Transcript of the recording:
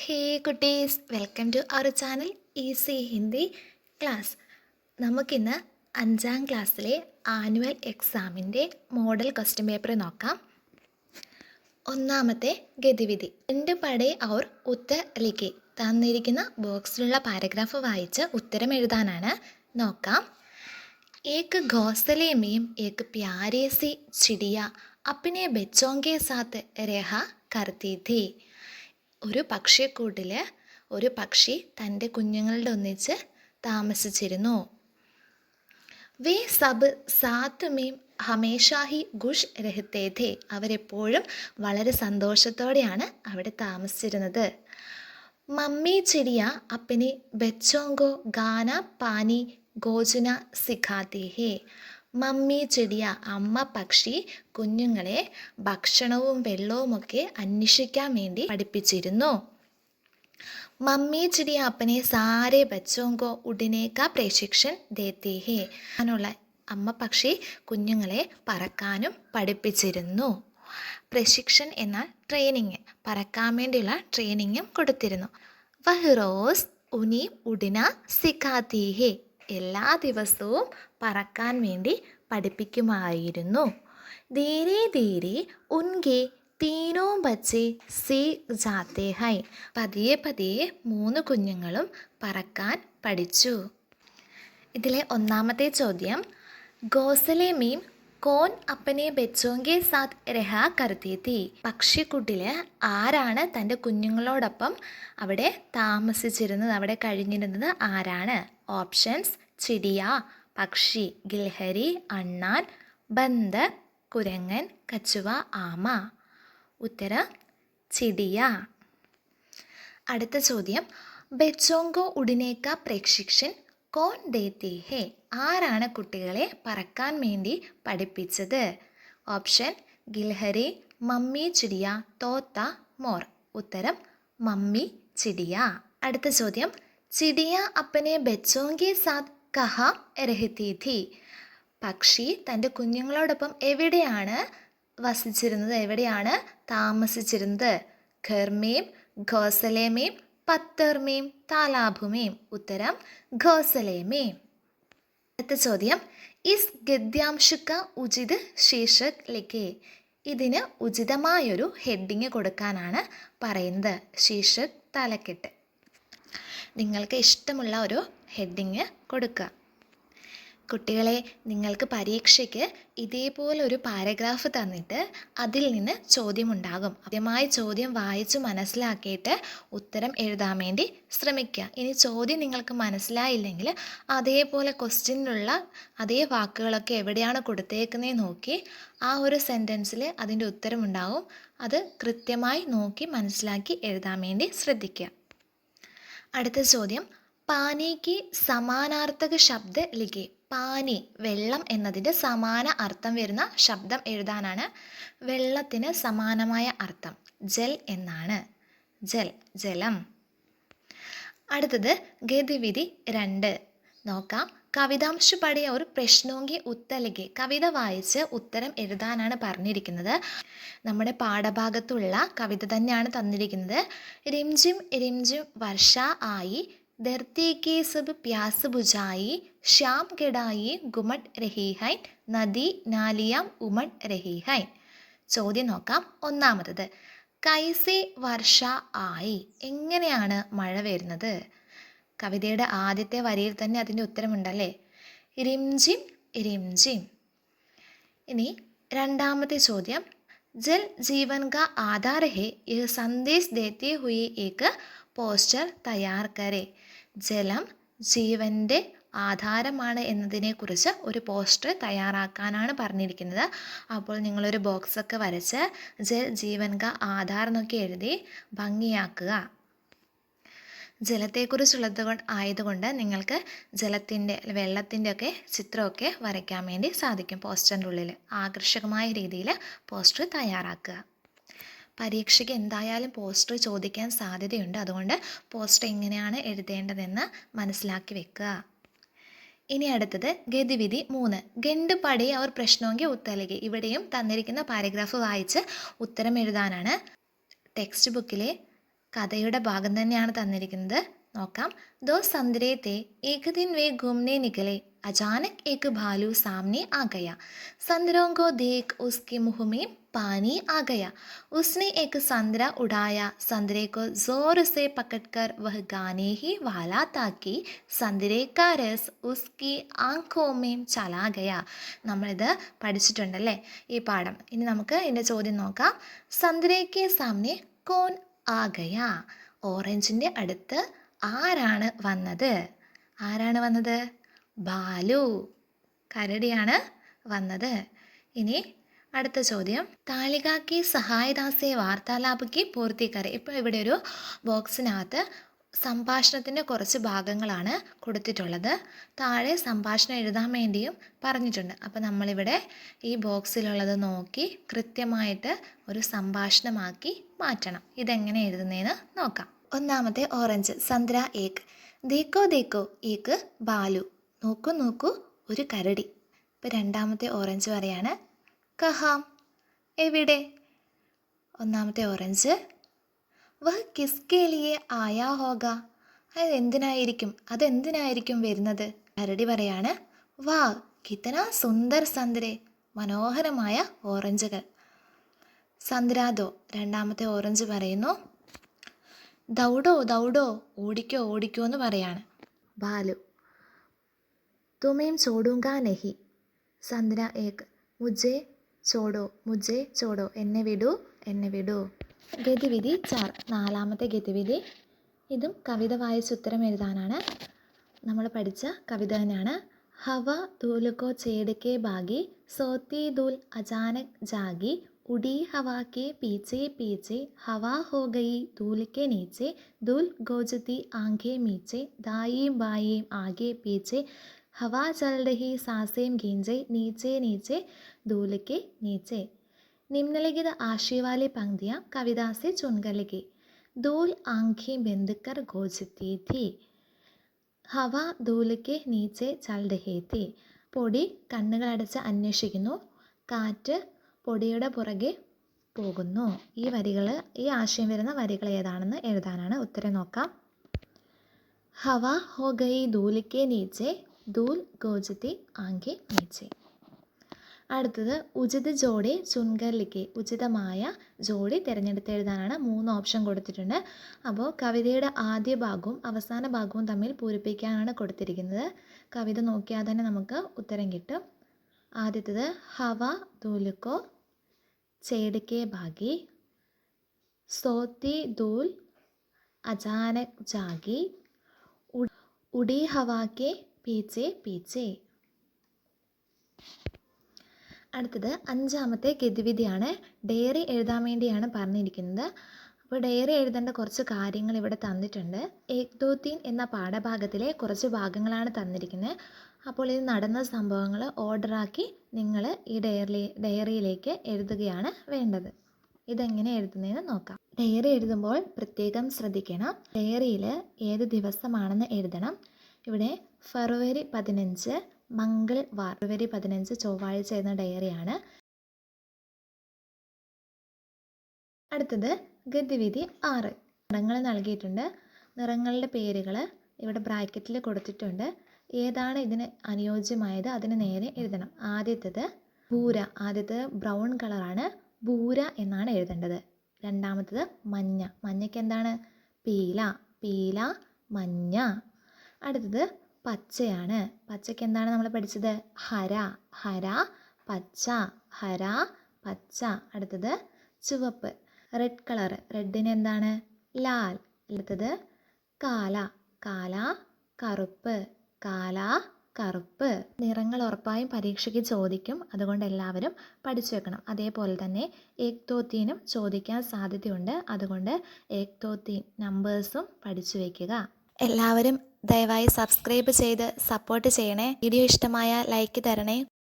ഹേ കുട്ടീസ്, welcome to our channel easy Hindi class. നമുക്കിന്ന് 5ാം ക്ലാസ്സിലെ ആനുവൽ എക്സാമിൻ്റെ മോഡൽ ക്വസ്റ്റ്യൻ പേപ്പർ നോക്കാം. ഒന്നാമത്തെ ഗതിവിധി, 2 പടേ ഔർ ഉത്തർ ലിഖേ. തന്നിരിക്കുന്ന ബോക്സിലുള്ള പാരഗ്രാഫ് വായിച്ച് ഉത്തരം എഴുതാനാണ്. നോക്കാം. एक घोंसले में एक प्यारे सी चिड़िया अपने बच्चों के साथ रहा करती थी. ഒരു പക്ഷിക്കൂട്ടിൽ ഒരു പക്ഷി തൻ്റെ കുഞ്ഞുങ്ങളുടെ ഒന്നിച്ച് താമസിച്ചിരുന്നു. വേ സബ് സാത്ത് മീം ഹമേഷാഹി ഖുഷ് രഹത്തെ ഥേ. അവരെപ്പോഴും വളരെ സന്തോഷത്തോടെയാണ് അവിടെ താമസിച്ചിരുന്നത്. മമ്മി ചിടിയ അപ്പനെ ബച്ചോങ്കോ ഗാന പാനി ഗോജന സിഖാത്തി ഹേ. മമ്മി ചിടിയ, അമ്മ പക്ഷി, കുഞ്ഞുങ്ങളെ ഭക്ഷണവും വെള്ളവുമൊക്കെ അന്വേഷിക്കാൻ വേണ്ടി പഠിപ്പിച്ചിരുന്നു. മമ്മി ചിടിയ അപ്പനെ സാരെ ബച്ചോങ്കോ ഉടനേക്ക പ്രശിക്ഷൺ ദേത്തി ഹേ. അങ്ങനെയുള്ള അമ്മ പക്ഷി കുഞ്ഞുങ്ങളെ പറക്കാനും പഠിപ്പിച്ചിരുന്നു. പ്രശിക്ഷൺ എന്നാൽ ട്രെയിനിങ്, പറക്കാൻ വേണ്ടിയുള്ള ട്രെയിനിങ്ങും കൊടുത്തിരുന്നു. വഹ് റോസ് ഉനി ഉടിന സിഖാത്തി ഹേ. എല്ലാ ദിവസവും പറക്കാൻ വേണ്ടി പഠിപ്പിക്കുമായിരുന്നു. ധീരെ ധീരെ ഉൻകെ തീനോ ബച്ചെ സീഖ് ജാത്തെ ഹൈ. പതിയെ പതിയെ 3 കുഞ്ഞുങ്ങളും പറക്കാൻ പഠിച്ചു. ഇതിലെ ഒന്നാമത്തെ ചോദ്യം, ഗോസലെ മീം കോൻ അപ്പനെ ബച്ചോങ്കെ സാത്ത് രഹാ കർത്തി തി. പക്ഷിക്കുട്ടിൽ ആരാണ് തൻ്റെ കുഞ്ഞുങ്ങളോടൊപ്പം അവിടെ താമസിച്ചിരുന്നത്, അവിടെ കഴിഞ്ഞിരുന്നത് ആരാണ്? ഓപ്ഷൻസ്: ചിടിയ പക്ഷി, ഗിൽഹരി അണ്ണാൻ, ബന്ദർ കുരങ്ങൻ, കച്ചുവ ആമ. ഉത്തരം ചിടിയ. അടുത്ത ചോദ്യം, ബച്ചോങ്കോ ഉടിനേക്ക പ്രശിക്ഷൺ കോൺ ദേത്തി ഹേ. ആരാണ് കുട്ടികളെ പറക്കാൻ വേണ്ടി പഠിപ്പിച്ചത്? ഓപ്ഷൻ: ഗിൽഹരി, മമ്മി ചിടിയ, തോത്ത, മോർ. ഉത്തരം മമ്മി ചിടിയ. അടുത്ത ചോദ്യം, ചിടിയ അപ്പനെ ബച്ചോങ്കെ സാത്ത് കഹാ രഹത്തി ഥി. പക്ഷി തൻ്റെ കുഞ്ഞുങ്ങളോടൊപ്പം എവിടെയാണ് വസിച്ചിരുന്നത്, എവിടെയാണ് താമസിച്ചിരുന്നത്? ഘർമേം, ഘോസലേമേം, പത്തർമേം, താലാബുമേം. ഉത്തരം ഘോസലേമേം. അടുത്ത ചോദ്യം, ഇസ് ഗദ്യാംശുക്ക ഉചിത് ശീർഷക് ലിഖേ. ഇതിന് ഉചിതമായൊരു ഹെഡിങ് കൊടുക്കാനാണ് പറയുന്നത്. ശീർഷക് തലക്കെട്ട്. നിങ്ങൾക്ക് ഇഷ്ടമുള്ള ഒരു ഹെഡിങ് കൊടുക്കുക. കുട്ടികളെ, നിങ്ങൾക്ക് പരീക്ഷയ്ക്ക് ഇതേപോലൊരു പാരഗ്രാഫ് തന്നിട്ട് അതിൽ നിന്ന് ചോദ്യമുണ്ടാകും. ആദ്യമായി ചോദ്യം വായിച്ച് മനസ്സിലാക്കിയിട്ട് ഉത്തരം എഴുതാൻ വേണ്ടി ശ്രമിക്കുക. ഇനി ചോദ്യം നിങ്ങൾക്ക് മനസ്സിലായില്ലെങ്കിൽ അതേപോലെ ക്വസ്റ്റ്യനിലുള്ള അതേ വാക്കുകളൊക്കെ എവിടെയാണ് കൊടുത്തേക്കുന്നതെന്ന് നോക്കി ആ ഒരു സെൻറ്റൻസിൽ അതിൻ്റെ ഉത്തരമുണ്ടാകും. അത് കൃത്യമായി നോക്കി മനസ്സിലാക്കി എഴുതാൻ വേണ്ടി ശ്രദ്ധിക്കുക. അടുത്ത ചോദ്യം, പാനിക്ക് സമാനാർത്ഥക ശബ്ദ ലിഖേ. പാനി വെള്ളം എന്നതിൻ്റെ സമാന അർത്ഥം വരുന്ന ശബ്ദം എഴുതാനാണ്. വെള്ളത്തിന് സമാനമായ അർത്ഥം ജൽ എന്നാണ്. ജൽ, ജലം. അടുത്തത് ഗതിവിധി 2. നോക്കാം. കവിതാംശു പടേ ഔർ പ്രശ്നോങ്കി ഉത്തർ ലിഖേ. കവിത വായിച്ച് ഉത്തരം എഴുതാനാണ് പറഞ്ഞിരിക്കുന്നത്. നമ്മുടെ പാഠഭാഗത്തുള്ള കവിത തന്നെയാണ് തന്നിരിക്കുന്നത്. റിംജിം റിംജിം വർഷ ആയി, Dharti K sub പ്യാസ് ബുझായി, Shyam ഗഡായി ഗുമട്ട് രഹി high, നദി നാലിയാം ഉമട്ട് രഹി ഹൈ. ചോദ്യം നോക്കാം. ഒന്നാമത്തത്, കൈസെ വർഷ ആയി. എങ്ങനെയാണ് മഴ വരുന്നത്? കവിതയുടെ ആദ്യത്തെ വരിയിൽ തന്നെ അതിൻ്റെ ഉത്തരമുണ്ടല്ലേ. റിംജിം റിംജിം. ഇനി രണ്ടാമത്തെ ചോദ്യം, ജൽ ജീവൻ കാ ആധാർ ഹേ, യഹ് സന്ദേശ് ദേത്തെ ഹുയെ ഏക് പോസ്റ്റർ തയ്യാർ കരെ. ജലം ജീവൻ്റെ ആധാരമാണ് എന്നതിനെക്കുറിച്ച് ഒരു പോസ്റ്റർ തയ്യാറാക്കാനാണ് പറഞ്ഞിരിക്കുന്നത്. അപ്പോൾ നിങ്ങളൊരു ബോക്സൊക്കെ വരച്ച് ജൽ ജീവൻ കാ ആധാർ എന്നൊക്കെ എഴുതി ഭംഗിയാക്കുക. ജലത്തെക്കുറിച്ചുള്ളത് ആയതുകൊണ്ട് നിങ്ങൾക്ക് ജലത്തിൻ്റെ, വെള്ളത്തിൻ്റെ ഒക്കെ ചിത്രമൊക്കെ വരയ്ക്കാൻ വേണ്ടി സാധിക്കും. പോസ്റ്ററിൻ്റെ ഉള്ളിൽ ആകർഷകമായ രീതിയിൽ പോസ്റ്റർ തയ്യാറാക്കുക. പരീക്ഷയ്ക്ക് എന്തായാലും പോസ്റ്റർ ചോദിക്കാൻ സാധ്യതയുണ്ട്. അതുകൊണ്ട് പോസ്റ്റർ എങ്ങനെയാണ് എഴുതേണ്ടതെന്ന് മനസ്സിലാക്കി വെക്കുക. ഇനി അടുത്തത് ഗതിവിധി 3. ഗണ്ട് പടേ അവർ പ്രശ്നോങ്കി ഉത്തർ ലിഖേ. ഇവിടെയും തന്നിരിക്കുന്ന പാരഗ്രാഫ് വായിച്ച് ഉത്തരം എഴുതാനാണ്. ടെക്സ്റ്റ് ബുക്കിലെ കഥയുടെ ഭാഗം തന്നെയാണ് തന്നിരിക്കുന്നത്. നോക്കാം. ദോ संतरे थे एक दिन वे घूमने निकले अचानक एक भालू सामने आ गया संतरों को देख उसके मुंह में पानी आ गया उसने एक संतरा उठाया संतरे को जोर से पकड़कर वह गाने ही वाला था कि संतरे का रस उसकी आंखों में चला गया. നമ്മളിത് പഠിച്ചിട്ടുണ്ടല്ലേ ഈ പാഠം. ഇനി നമുക്ക് ഇതിൻ്റെ ചോദ്യം നോക്കാം. संतरे सामने कौन आ गया? ഓറഞ്ചിൻ്റെ അടുത്ത് ആരാണ് വന്നത്? ആരാണ് വന്നത്? ബാലു, കരടിയാണ് വന്നത്. ഇനി അടുത്ത ചോദ്യം. താലികാക്കി സഹായദാസെ വാർത്താലാപക്ക് പൂർത്തീകരെ. ഇപ്പോൾ ഇവിടെ ഒരു ബോക്സിനകത്ത് സംഭാഷണത്തിൻ്റെ കുറച്ച് ഭാഗങ്ങളാണ് കൊടുത്തിട്ടുള്ളത്. താഴെ സംഭാഷണം എഴുതാൻ വേണ്ടിയും പറഞ്ഞിട്ടുണ്ട്. അപ്പോൾ നമ്മളിവിടെ ഈ ബോക്സിലുള്ളത് നോക്കി കൃത്യമായിട്ട് ഒരു സംഭാഷണമാക്കി മാറ്റണം. ഇതെങ്ങനെ എഴുതുന്നതെന്ന് നോക്കാം. ഒന്നാമത്തെ ഓറഞ്ച്. സന്ദ്ര ഏക്. ദേക്കോ ദേക്കോ ഏക് ബാലു. നോക്കൂ നോക്കൂ ഒരു കരടി. ഇപ്പോൾ രണ്ടാമത്തെ ഓറഞ്ച് പറയാണ് കഹാം. എവിടെ? ഒന്നാമത്തെ ഓറഞ്ച് വഹ് കിസ്കെ ലിയെ ആയാ ഹോഗ. അതെന്തിനായിരിക്കും വരുന്നത്? കരടി പറയാണ് വാ കിത്തന സുന്ദർ സന്ദ്രേ. മനോഹരമായ ഓറഞ്ചുകൾ. സന്ദ്രാദോ. രണ്ടാമത്തെ ഓറഞ്ച് പറയുന്നു ദൗഡോ ദൗഡോ ഓടിക്കോ ഓടിക്കോ എന്ന് പറയാണ്. ബാലു തുമേം ചോടൂങ്കാ നഹി. സന്ദ്ര ഏക് മുജേ ചോടോ. എന്നെ വിടൂ. ഗതിവിധി 4. നാലാമത്തെ ഗതിവിധി. ഇതും കവിത വായിച്ച് ഉത്തരം എഴുതാനാണ്. നമ്മൾ പഠിച്ച കവിത തന്നെയാണ്. ഹവ ധൂലുക്കോ ചേടുക്കെ ഭാഗി സോത്തി ധൂൽ അചാനക് ജാഗി उड़ी हवा के पीछे पीछे हवा हो गई धूल के नीचे धूल गोजती आंखें मीचे दाएं बाएं आगे पीछे हवा चल रही सांसें गींजे नीचे नीचे धूल के नीचे. निम्नलिखित आशय वाली पंक्तियाँ कविता से चुनकर लिखी. धूल आंखें बंद कर गोजती थी. हवा धूल के नीचे चल रही थी. പൊടി കണ്ണുകളടച്ച് അന്വേഷിക്കുന്നു. കാറ്റ് പൊടിയുടെ പുറകെ പോകുന്നു. ഈ ആശയം വരുന്ന വരികൾ ഏതാണെന്ന് എഴുതാനാണ്. ഉത്തരം നോക്കാം. ഹവ ഹോ ഗയി ധൂൽ കെ നീച്ചെ ധൂൽ ഗോജത്തി ആങ്കെ നീച്ചെ. അടുത്തത് ഉചിത ജോഡി ചുൻകർ ലിഖെ. ഉചിതമായ ജോഡി തിരഞ്ഞെടുത്ത് എഴുതാനാണ്. 3 ഓപ്ഷൻ കൊടുത്തിട്ടുണ്ട്. അപ്പോൾ കവിതയുടെ ആദ്യ ഭാഗവും അവസാന ഭാഗവും തമ്മിൽ പൂരിപ്പിക്കാനാണ് കൊടുത്തിരിക്കുന്നത്. കവിത നോക്കിയാൽ തന്നെ നമുക്ക് ഉത്തരം കിട്ടും. ആദ്യത്തത് ഹവ ധൂലുക്കോ ചേടുക്കെ ഭാഗി സോത്തി ധൂൽ അചാനക് ജാഗി ഉടി ഹവാക്കെ പീച്ചെ പീച്ചെ. അടുത്തത് 5ാമത്തെ ഗതിവിധിയാണ്. ഡയറി എഴുതാൻ വേണ്ടിയാണ് പറഞ്ഞിരിക്കുന്നത്. അപ്പോൾ ഡയറി എഴുതേണ്ട കുറച്ച് കാര്യങ്ങൾ ഇവിടെ തന്നിട്ടുണ്ട്. ഏക് ദോ തീൻ എന്ന പാഠഭാഗത്തിലെ കുറച്ച് ഭാഗങ്ങളാണ് തന്നിരിക്കുന്നത്. അപ്പോൾ ഇത് നടന്ന സംഭവങ്ങൾ ഓർഡറാക്കി നിങ്ങൾ ഈ ഡയറിയിലേക്ക് എഴുതുകയാണ് വേണ്ടത്. ഇതെങ്ങനെ എഴുതുന്നതെന്ന് നോക്കാം. ഡയറി എഴുതുമ്പോൾ പ്രത്യേകം ശ്രദ്ധിക്കണം. ഡയറിയിൽ ഏത് ദിവസമാണെന്ന് എഴുതണം. ഇവിടെ ഫെബ്രുവരി 15 മംഗൾവാർ. ഫെബ്രുവരി 15 ചൊവ്വാഴ്ച എന്ന ഡയറിയാണ്. അടുത്തത് ഗതിവിധി 6. നിറങ്ങൾ നൽകിയിട്ടുണ്ട്. നിറങ്ങളുടെ പേരുകൾ ഇവിടെ ബ്രാക്കറ്റിൽ കൊടുത്തിട്ടുണ്ട്. ഏതാണ് ഇതിന് അനുയോജ്യമായത് അതിന് നേരെ എഴുതണം. ആദ്യത്തേത് ഭൂര. ആദ്യത്തേത് ബ്രൗൺ കളറാണ്. ഭൂര എന്നാണ് എഴുതേണ്ടത്. രണ്ടാമത്തേത് മഞ്ഞ. മഞ്ഞയ്ക്ക് എന്താണ്? പീല മഞ്ഞ. അടുത്തത് പച്ചയാണ്. പച്ചയ്ക്ക് എന്താണ് നമ്മൾ പഠിച്ചത്? ഹര പച്ച. അടുത്തത് ചുവപ്പ് റെഡ് കളർ. റെഡിന് എന്താണ്? ലാൽ. അടുത്തത് കാല കറുപ്പ്. നിറങ്ങൾ ഉറപ്പായും പരീക്ഷയ്ക്ക് ചോദിക്കും. അതുകൊണ്ട് എല്ലാവരും പഠിച്ചു വെക്കണം. അതേപോലെ തന്നെ ഏക് ദോ തീനും ചോദിക്കാൻ സാധ്യതയുണ്ട്. അതുകൊണ്ട് ഏക് ദോ തീൻ നമ്പേഴ്സും പഠിച്ചു വയ്ക്കുക. എല്ലാവരും ദയവായി സബ്സ്ക്രൈബ് ചെയ്ത് സപ്പോർട്ട് ചെയ്യണേ. വീഡിയോ ഇഷ്ടമായ ലൈക്ക് തരണേ.